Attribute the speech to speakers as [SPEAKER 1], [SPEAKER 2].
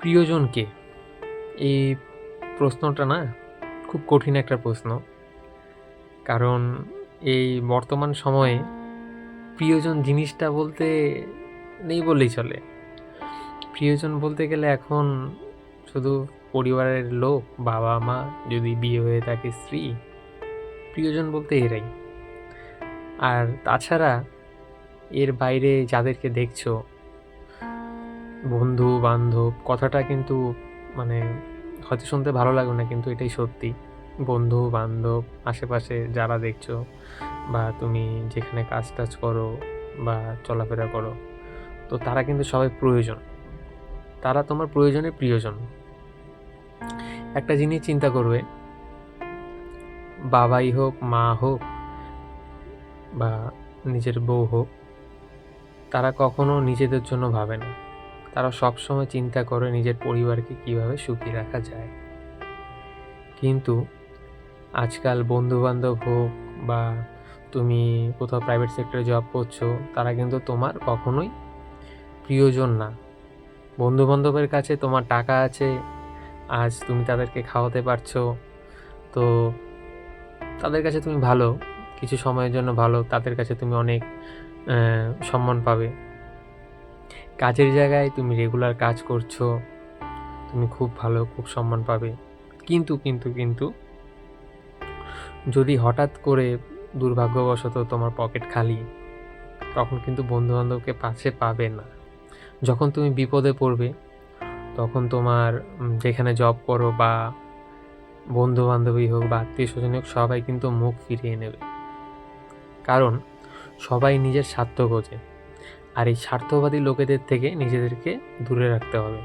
[SPEAKER 1] প্রিয়জন কে? এই প্রশ্নটা না খুব কঠিন একটা প্রশ্ন। কারণ এই বর্তমান সময়ে প্রিয়জন জিনিসটা বলতে নেই বললেই চলে। প্রিয়জন বলতে গেলে এখন শুধু পরিবারের লোক, বাবা-মা, যদি বিয়ে হয়ে থাকে স্ত্রী, প্রিয়জন বলতে এরাই। আর তাছাড়া এর বাইরে যাদেরকে দেখছো, বন্ধু-বান্ধব কথাটা কিন্তু মানে হয়তো শুনতে ভালো লাগবে না, কিন্তু এটাই সত্যি। বন্ধু-বান্ধব, আশেপাশে যারা দেখছো বা তুমি যেখানে কাজ-টাজ করো বা চলাফেরা করো, তো তারা কিন্তু সবাই প্রয়োজন। তারা তোমার প্রয়োজনে প্রিয়জন। একটা জিনিস চিন্তা করবে, বাবাই হোক, মা হোক বা নিজের বউ হোক, তারা কখনো নিজেদের জন্য ভাবে না। তারা সবসময় চিন্তা করে নিজের পরিবারকে কিভাবে সুখী রাখা যায়। কিন্তু আজকাল বন্ধু-বান্ধব হোক বা তুমি কোথাও প্রাইভেট সেক্টরে জব করছো, তারা কিন্তু তোমার কখনোই প্রিয়জন না। বন্ধু-বান্ধবের কাছে তোমার টাকা আছে, আজ তুমি তাদেরকে খাওয়াতে পারছো, তো তাদের কাছে তুমি ভালো, কিছু সময়ের জন্য ভালো, তাদের কাছে তুমি অনেক সম্মান পাবে। কাজের জায়গায় তুমি রেগুলার কাজ করছো, তুমি খুব ভালো, খুব সম্মান পাবে। কিন্তু যদি হঠাৎ করে দুর্ভাগ্যবশত তোমার পকেট খালি, তখন কিন্তু বন্ধু-বান্ধবকে পাশে পাবে না। যখন তুমি বিপদে পড়বে, তখন তোমার যেখানে জব করো বা বন্ধু-বান্ধবী হোক বা আত্মীয়স্বজনই হোক, সবাই কিন্তু মুখ ফিরিয়ে নেবে। কারণ সবাই নিজের স্বার্থ খোঁজে। আর এই স্বার্থবাদী লোকেদের থেকে নিজেদেরকে দূরে রাখতে হবে।